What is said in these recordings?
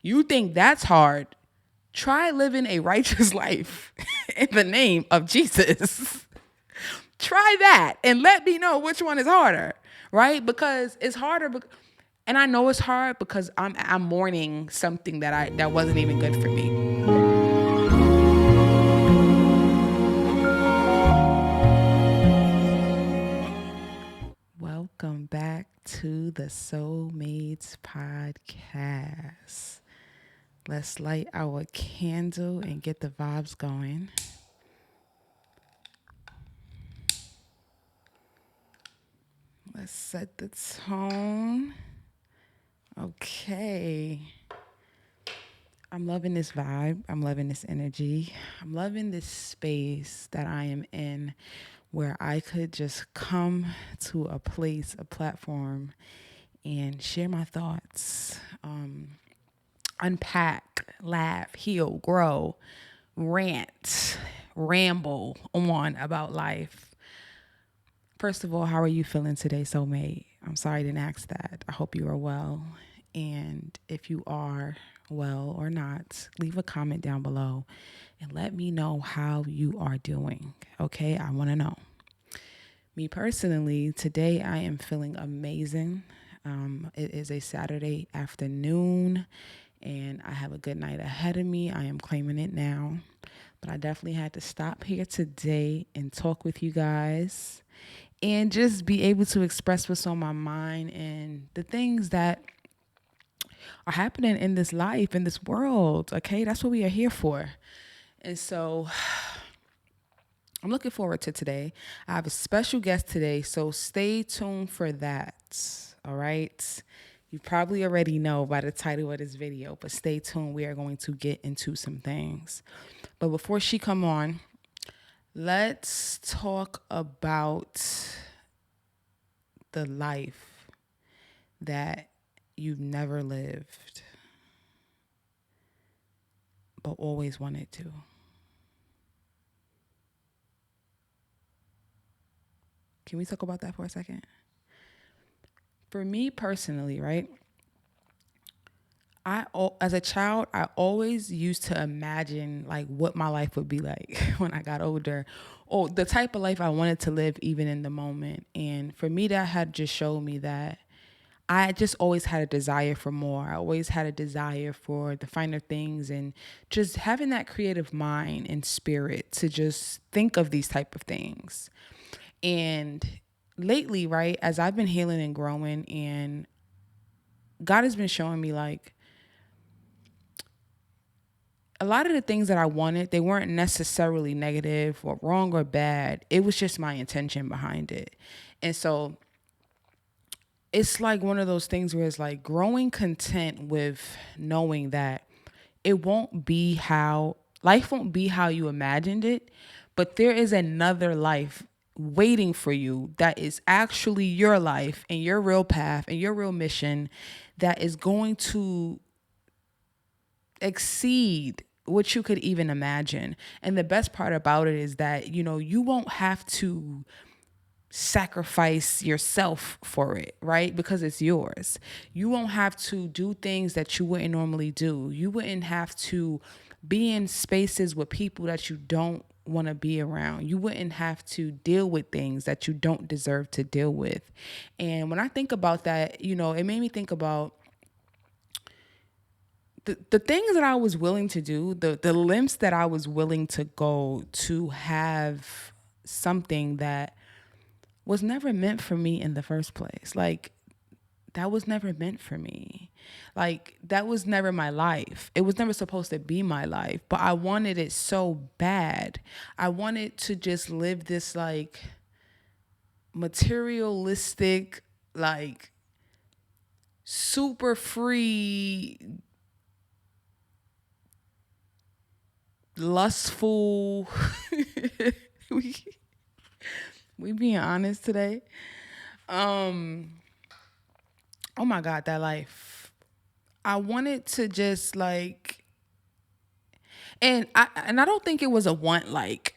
You think that's hard? Try living a righteous life in the name of Jesus. Try that and let me know which one is harder, right? Because it's harder, and I know it's hard because I'm mourning something that wasn't even good for me. Welcome back to the Soulmates podcast. Let's light our candle and get the vibes going. Let's set the tone. Okay. I'm loving this vibe. I'm loving this energy. I'm loving this space that I am in where I could just come to a place, a platform, and share my thoughts, unpack, laugh, heal, grow, rant, ramble on about life. First of all, how are you feeling today, soulmate? I'm sorry I didn't ask that. I hope you are well. And if you are well or not, leave a comment down below and let me know how you are doing. Okay, I want to know. Me personally, today I am feeling amazing. It is a Saturday afternoon and I have a good night ahead of me. I am claiming it now. But I definitely had to stop here today and talk with you guys and just be able to express what's on my mind and the things that are happening in this life, in this world. Okay, that's what we are here for. And so I'm looking forward to today. I have a special guest today, so stay tuned for that. All right. You probably already know by the title of this video, but stay tuned. We are going to get into some things. But before she come on, let's talk about the life that you've never lived, but always wanted to. Can we talk about that for a second? For me personally, right? As a child, I always used to imagine like what my life would be like when I got older, or the type of life I wanted to live even in the moment. And for me, that had just showed me that I just always had a desire for more. I always had a desire for the finer things and just having that creative mind and spirit to just think of these type of things. And lately, right, as I've been healing and growing, and God has been showing me like a lot of the things that I wanted, they weren't necessarily negative or wrong or bad. It was just my intention behind it. And so it's like one of those things where it's like growing content with knowing that life won't be how you imagined it, but there is another life waiting for you that is actually your life and your real path and your real mission that is going to exceed what you could even imagine. And the best part about it is that, you won't have to sacrifice yourself for it, right? Because it's yours. You won't have to do things that you wouldn't normally do. You wouldn't have to be in spaces with people that you don't want to be around. You wouldn't have to deal with things that you don't deserve to deal with. And when I think about that, it made me think about the things that I was willing to do, the lengths that I was willing to go to have something that was never meant for me in the first place. Like, that was never meant for me. Like, that was never my life. It was never supposed to be my life, but I wanted it so bad. I wanted to just live this like materialistic, like super free, lustful. we being honest today. Oh my God, that life. I wanted to just like, and I don't think it was a want like,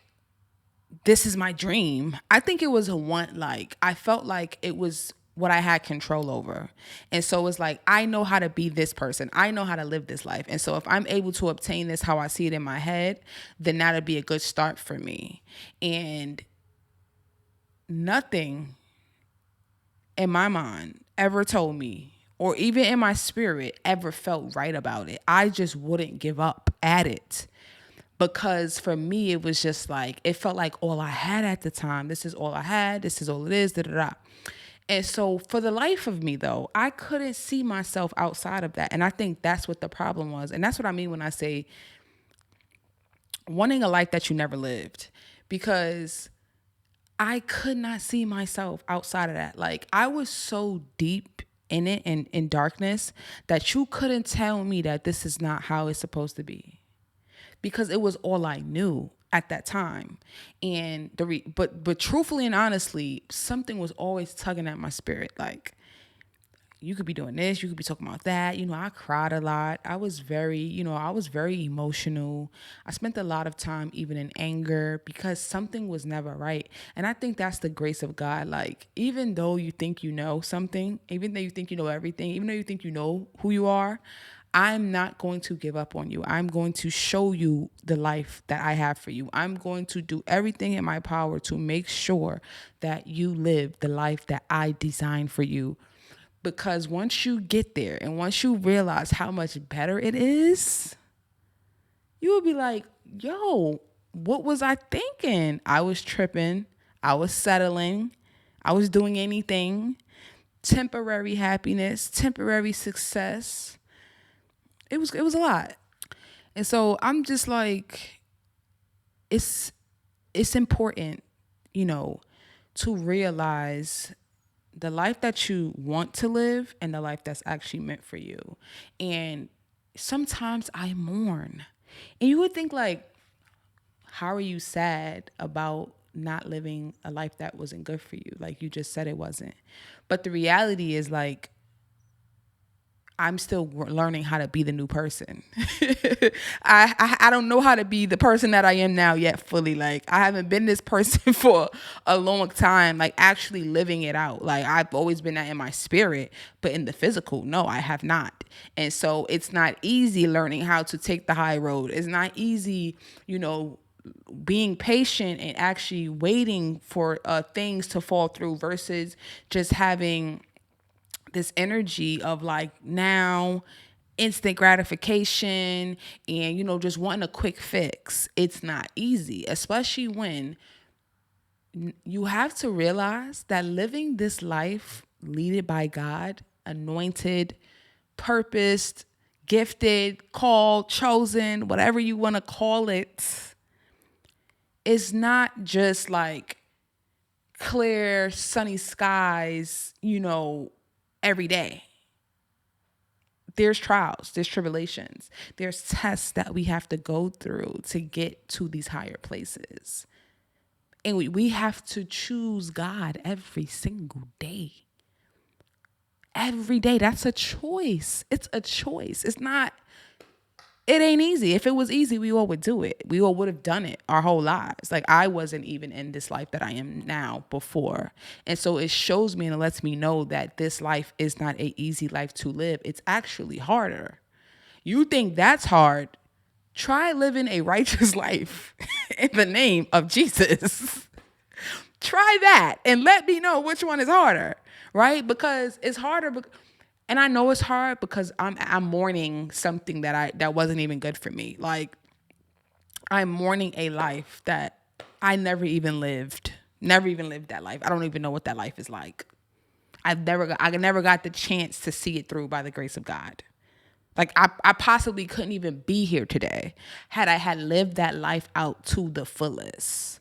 this is my dream. I think it was a want like, I felt like it was what I had control over. And so it's like, I know how to be this person. I know how to live this life. And so if I'm able to obtain this how I see it in my head, then that'll be a good start for me. And nothing in my mind ever told me, or even in my spirit ever felt right about it. I just wouldn't give up at it. Because for me, it was just like, it felt like all I had at the time. This is all I had. This is all it is. Da, da, da. And so for the life of me, though, I couldn't see myself outside of that. And I think that's what the problem was. And that's what I mean when I say wanting a life that you never lived. Because I could not see myself outside of that. Like, I was so deep in it and in darkness that you couldn't tell me that this is not how it's supposed to be. Because it was all I knew at that time. And but truthfully and honestly, something was always tugging at my spirit. Like, you could be doing this, you could be talking about that. I cried a lot. I was very emotional. I spent a lot of time even in anger because something was never right. And I think that's the grace of God. Like, even though you think you know something, even though you think you know everything, even though you think you know who you are, I'm not going to give up on you. I'm going to show you the life that I have for you. I'm going to do everything in my power to make sure that you live the life that I designed for you. Because once you get there and once you realize how much better it is, you will be like, yo, what was I thinking? I was tripping. I was settling. I was doing anything. Temporary happiness, temporary success. It was a lot. And so I'm just like, it's important, to realize the life that you want to live and the life that's actually meant for you. And sometimes I mourn. And you would think like, how are you sad about not living a life that wasn't good for you? Like, you just said it wasn't. But the reality is, like, I'm still learning how to be the new person. I don't know how to be the person that I am now yet fully. Like, I haven't been this person for a long time, like actually living it out. Like, I've always been that in my spirit, but in the physical, no, I have not. And so it's not easy learning how to take the high road. It's not easy, being patient and actually waiting for things to fall through versus just having this energy of like now instant gratification and, just wanting a quick fix. It's not easy, especially when you have to realize that living this life leaded by God, anointed, purposed, gifted, called, chosen, whatever you want to call it, is not just like clear, sunny skies, every day. There's trials, there's tribulations, there's tests that we have to go through to get to these higher places. And we have to choose God every single day. Every day. That's a choice. It's a choice. It ain't easy. If it was easy, we all would do it. We all would have done it our whole lives. Like, I wasn't even in this life that I am now before. And so it shows me and it lets me know that this life is not an easy life to live. It's actually harder. You think that's hard? Try living a righteous life in the name of Jesus. Try that and let me know which one is harder, right? Because it's harder. And I know it's hard because I'm mourning something that wasn't even good for me. Like, I'm mourning a life that I never even lived. Never even lived that life. I don't even know what that life is like. I never got the chance to see it through by the grace of God. Like, I possibly couldn't even be here today had I had lived that life out to the fullest.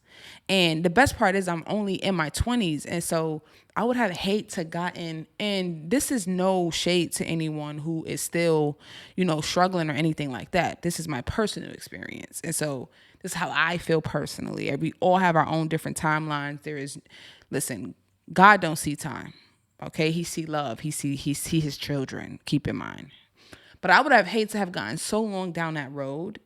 And the best part is I'm only in my 20s. And so I would have hate to gotten, and this is no shade to anyone who is still, struggling or anything like that. This is my personal experience. And so this is how I feel personally. We all have our own different timelines. Listen, God don't see time. Okay. He see love. He see his children. Keep in mind. But I would have hate to have gotten so long down that road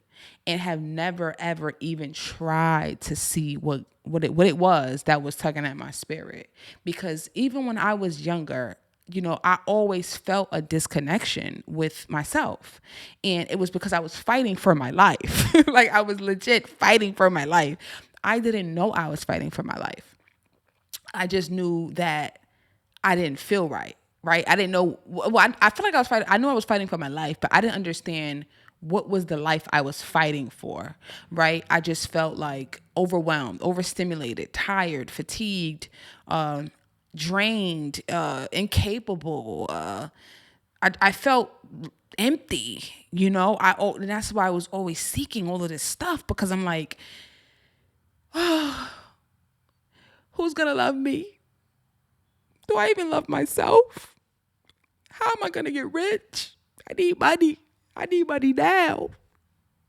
and have never ever even tried to see what it was that was tugging at my spirit. Because even when I was younger, I always felt a disconnection with myself. And it was because I was fighting for my life. Like, I was legit fighting for my life. I didn't know I was fighting for my life. I just knew that I didn't feel right. Right? I didn't know. Well, I feel like I was fighting. I knew I was fighting for my life, but I didn't understand what was the life I was fighting for. Right? I just felt like overwhelmed, overstimulated, tired, fatigued, drained, incapable. I felt empty. And that's why I was always seeking all of this stuff, because I'm like, who's gonna love me? Do I even love myself? How am I going to get rich? I need money. I need money now.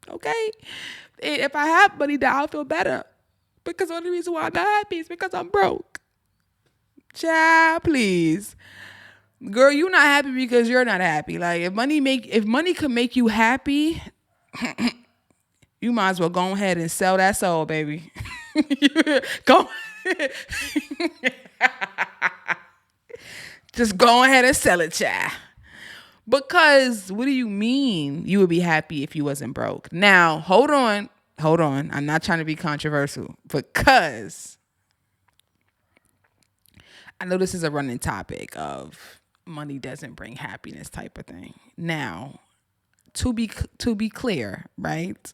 Okay? And if I have money now, I'll feel better. Because the only reason why I'm not happy is because I'm broke. Child, please. Girl, you're not happy because you're not happy. Like, if money could make you happy, you might as well go ahead and sell that soul, baby. Go. Just go ahead and sell it, child. Because what do you mean you would be happy if you wasn't broke? Now, hold on. I'm not trying to be controversial, because I know this is a running topic of money doesn't bring happiness type of thing. Now, to be clear, right?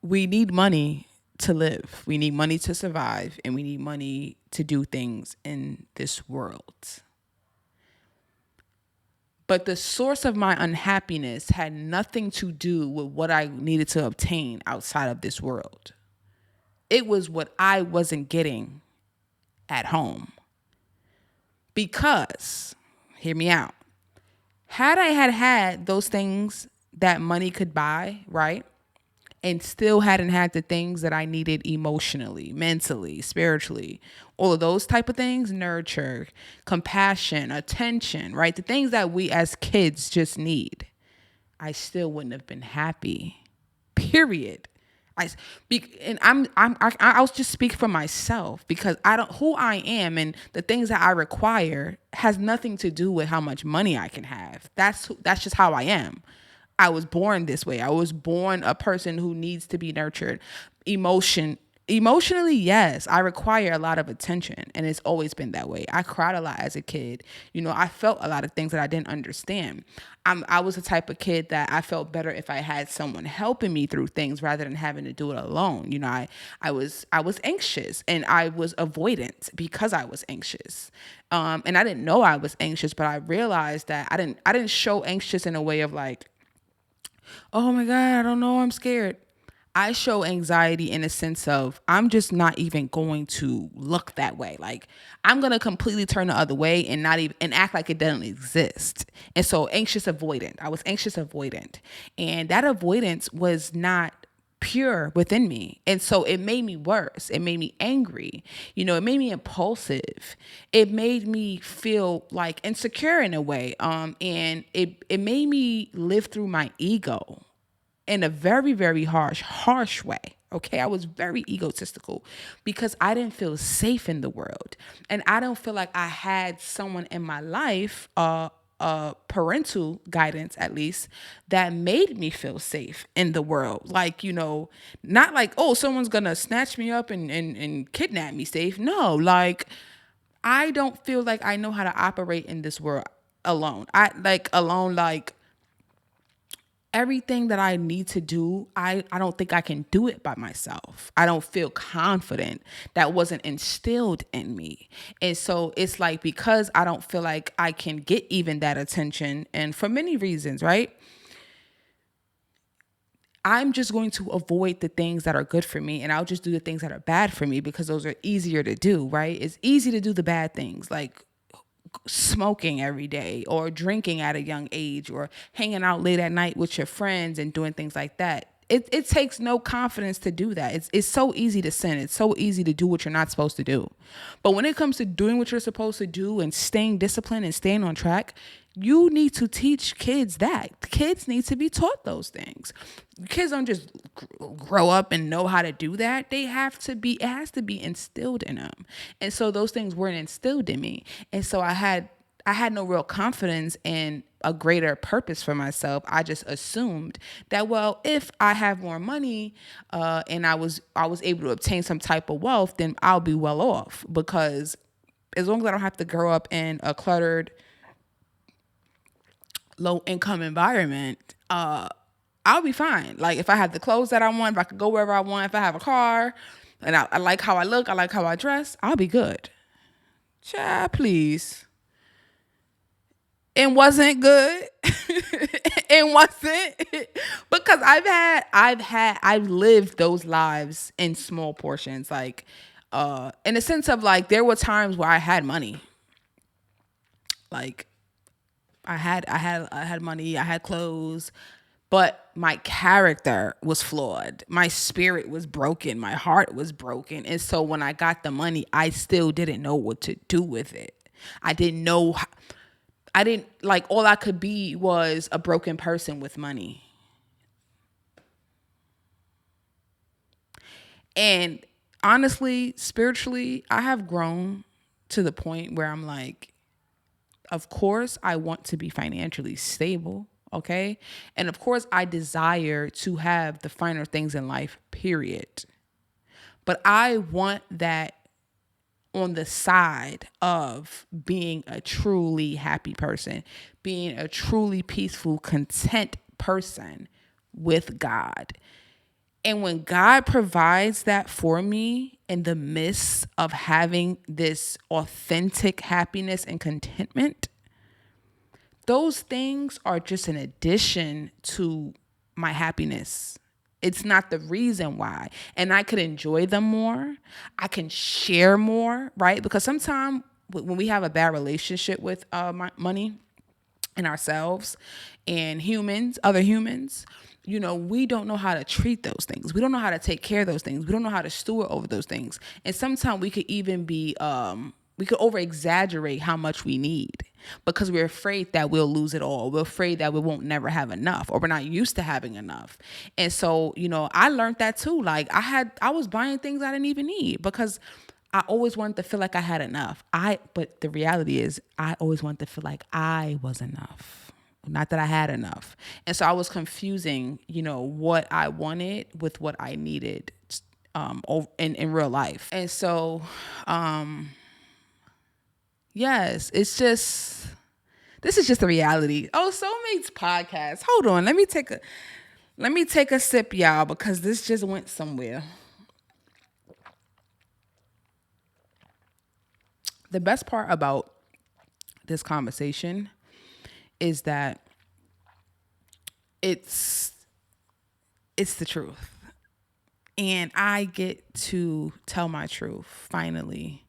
We need money to live. We need money to survive, and we need money to do things in this world. But the source of my unhappiness had nothing to do with what I needed to obtain outside of this world. It was what I wasn't getting at home. Because, hear me out, had I had those things that money could buy, right? And still hadn't had the things that I needed emotionally, mentally, spiritually, all of those type of things, nurture, compassion, attention, right? The things that we as kids just need, I still wouldn't have been happy, period. I'll just speak for myself, because who I am and the things that I require has nothing to do with how much money I can have. That's just how I am. I was born this way. I was born a person who needs to be nurtured. Emotionally, yes, I require a lot of attention, and it's always been that way. I cried a lot as a kid. I felt a lot of things that I didn't understand. I was the type of kid that I felt better if I had someone helping me through things rather than having to do it alone. I was anxious, and I was avoidant because I was anxious. And I didn't know I was anxious, but I realized that I didn't show anxious in a way of like, oh my God, I don't know, I'm scared. I show anxiety in a sense of I'm just not even going to look that way. Like, I'm going to completely turn the other way and not even and act like it doesn't exist. And so anxious avoidant. I was anxious avoidant. And that avoidance was not pure within me. And so it made me worse. It made me angry. It made me impulsive. It made me feel like insecure in a way. And it made me live through my ego in a very, very harsh way. Okay. I was very egotistical because I didn't feel safe in the world. And I don't feel like I had someone in my life, parental guidance at least, that made me feel safe in the world. Like, not like, oh, someone's gonna snatch me up and kidnap me safe. No, like, I don't feel like I know how to operate in this world alone. Everything that I need to do, I don't think I can do it by myself. I don't feel confident. That wasn't instilled in me. And so it's like, because I don't feel like I can get even that attention, and for many reasons, right? I'm just going to avoid the things that are good for me, and I'll just do the things that are bad for me because those are easier to do, right? It's easy to do the bad things, like smoking every day or drinking at a young age or hanging out late at night with your friends and doing things like that. It takes no confidence to do that. It's so easy to sin. It's so easy to do what you're not supposed to do. But when it comes to doing what you're supposed to do and staying disciplined and staying on track, You need to teach kids that. Kids need to be taught those things. Kids don't just grow up and know how to do that. It has to be instilled in them. And so those things weren't instilled in me. And so I had no real confidence in a greater purpose for myself. I just assumed that, well, if I have more money and I was able to obtain some type of wealth, then I'll be well off, because as long as I don't have to grow up in a cluttered, low income environment, I'll be fine. Like, if I have the clothes that I want, if I could go wherever I want, if I have a car and I like how I look, I like how I dress, I'll be good. Child, please. It wasn't good. It wasn't, because I've lived those lives in small portions. Like, in the sense of, like, there were times where I had money. Like, I had money, I had clothes, but my character was flawed. My spirit was broken. My heart was broken. And so when I got the money, I still didn't know what to do with it. I didn't know. All I could be was a broken person with money. And honestly, spiritually, I have grown to the point where I'm like, of course, I want to be financially stable, okay? And of course, I desire to have the finer things in life, period. But I want that on the side of being a truly happy person, being a truly peaceful, content person with God. And when God provides that for me in the midst of having this authentic happiness and contentment, those things are just an addition to my happiness. It's not the reason why. And I could enjoy them more. I can share more, right? Because sometimes when we have a bad relationship with money and ourselves and other humans, we don't know how to treat those things. We don't know how to take care of those things. We don't know how to steward over those things. And sometimes we could even be, we could over exaggerate how much we need, because we're afraid that we'll lose it all. We're afraid that we won't never have enough, or we're not used to having enough. And so, I learned that too. Like, I was buying things I didn't even need, because I always wanted to feel like I had enough. But the reality is, I always wanted to feel like I was enough. Not that I had enough. And so I was confusing, what I wanted with what I needed in real life. And so, yes, this is just the reality. Oh, Soulmates podcast. Hold on. Let me take a sip, y'all, because this just went somewhere. The best part about this conversation is that it's the truth. And I get to tell my truth finally.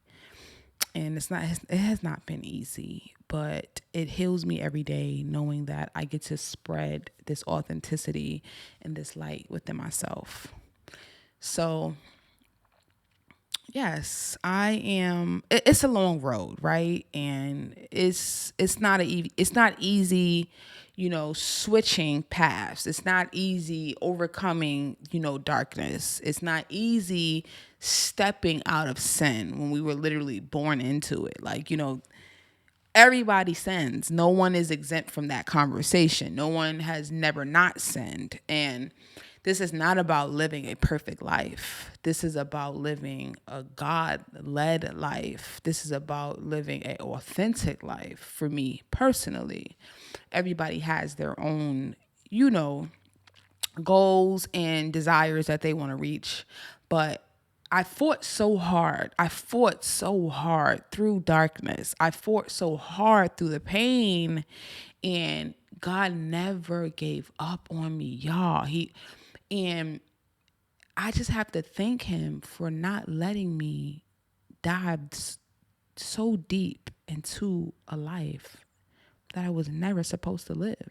And it has not been easy, but it heals me every day knowing that I get to spread this authenticity and this light within myself. So yes, I am. It's a long road, right? And it's not easy, switching paths. It's not easy overcoming, darkness. It's not easy stepping out of sin when we were literally born into it. Like, everybody sins. No one is exempt from that conversation. No one has never not sinned. And this is not about living a perfect life. This is about living a God-led life. This is about living an authentic life for me personally. Everybody has their own, goals and desires that they want to reach. But I fought so hard. I fought so hard through darkness. I fought so hard through the pain. And God never gave up on me, y'all. And I just have to thank him for not letting me dive so deep into a life that I was never supposed to live.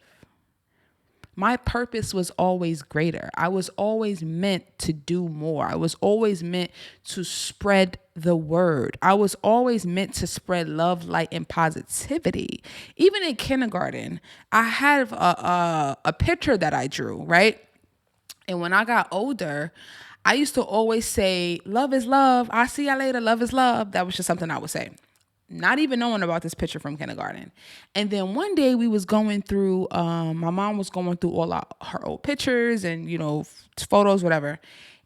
My purpose was always greater. I was always meant to do more. I was always meant to spread the word. I was always meant to spread love, light, and positivity. Even in kindergarten, I have a picture that I drew, right? And when I got older, I used to always say, love is love. I'll see y'all later. Love is love. That was just something I would say. Not even knowing about this picture from kindergarten. And then one day we was going through, my mom was going through all her old pictures and, photos, whatever.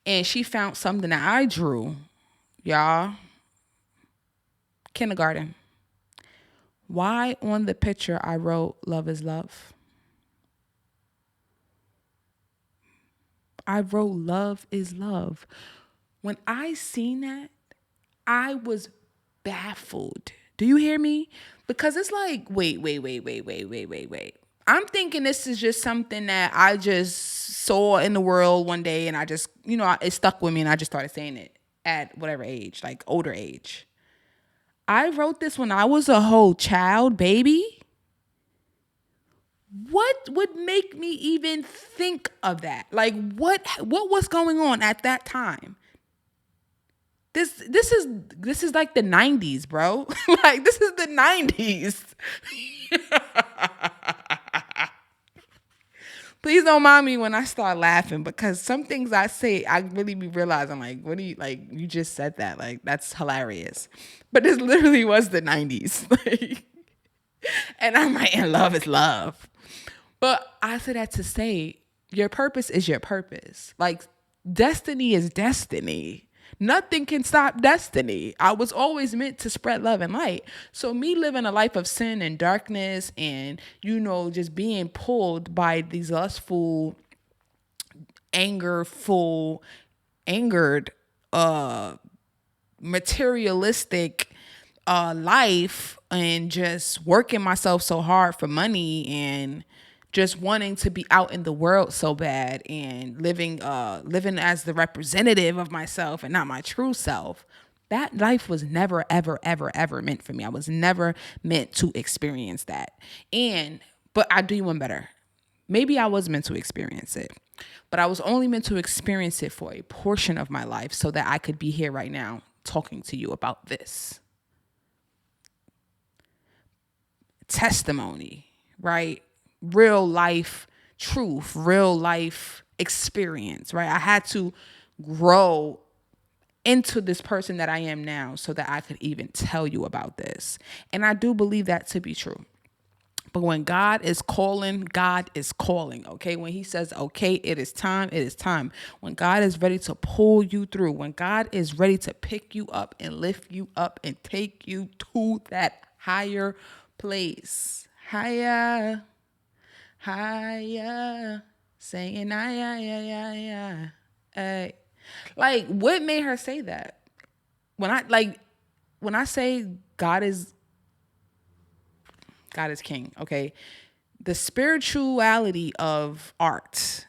And she found something that I drew, y'all. Kindergarten. Why on the picture I wrote love is love? I wrote love is love. When I seen that, I was baffled. Do you hear me? Because it's like, wait. I'm thinking this is just something that I just saw in the world one day and I just, it stuck with me and I just started saying it at whatever age, like older age. I wrote this when I was a whole child, baby. What would make me even think of that? Like what was going on at that time? This is like the 90s, bro. Like this is the 90s. Please don't mind me when I start laughing because some things I say, I really be realizing like, what do you like? You just said that, like that's hilarious. But this literally was the 90s, like, and I'm like, and love is love. But I said that to say, your purpose is your purpose. Like destiny is destiny. Nothing can stop destiny. I was always meant to spread love and light. So me living a life of sin and darkness and, just being pulled by these lustful, angered, materialistic life and just working myself so hard for money and just wanting to be out in the world so bad and living as the representative of myself and not my true self. That life was never, ever, ever, ever meant for me. I was never meant to experience that. But I do one better. Maybe I was meant to experience it, but I was only meant to experience it for a portion of my life so that I could be here right now talking to you about this testimony, right? Real life truth, real life experience, right? I had to grow into this person that I am now so that I could even tell you about this. And I do believe that to be true. But when God is calling, okay? When he says, okay, it is time, it is time. When God is ready to pull you through, when God is ready to pick you up and lift you up and take you to that higher place. Higher, saying, hey. Like, what made her say that? When I say God is king, okay? The spirituality of art,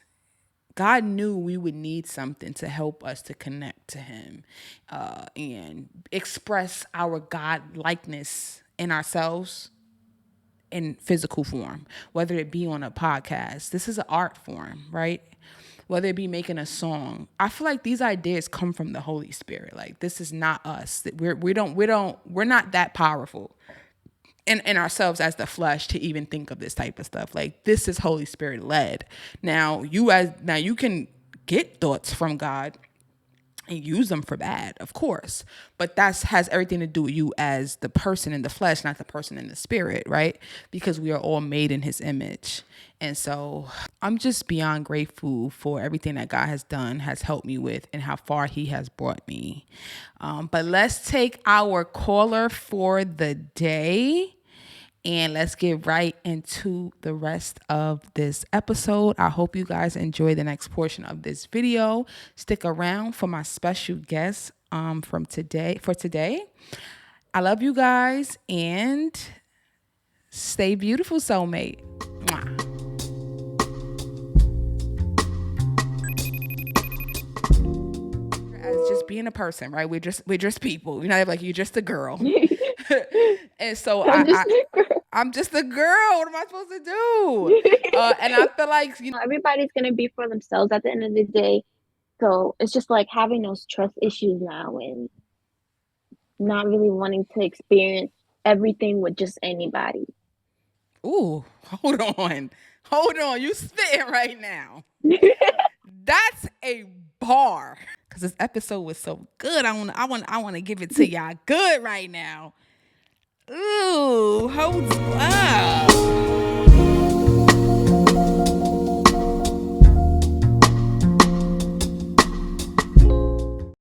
God knew we would need something to help us to connect to him and express our God likeness in ourselves in physical form, whether it be on a podcast. This is an art form, right? Whether it be making a song. I feel like these ideas come from the Holy Spirit. Like this is not us. We're not that powerful in ourselves as the flesh to even think of this type of stuff. Like this is Holy Spirit led. Now you can get thoughts from God and use them for bad, of course. But that has everything to do with you as the person in the flesh, not the person in the spirit, right? Because we are all made in his image. And so I'm just beyond grateful for everything that God has done, has helped me with, and how far he has brought me. But let's take our caller for the day. And let's get right into the rest of this episode. I hope you guys enjoy the next portion of this video. Stick around for my special guest for today. I love you guys and stay beautiful, soulmate. Mwah. As just being a person, right? We're just people. You're not like you're just a girl. And so I'm just a girl. What am I supposed to do? And I feel like everybody's gonna be for themselves at the end of the day. So it's just like having those trust issues now, and not really wanting to experience everything with just anybody. Ooh, hold on. Hold on. You spitting right now. That's a bar. Cause this episode was so good. I want to give it to y'all good right now. Ooh, hold up.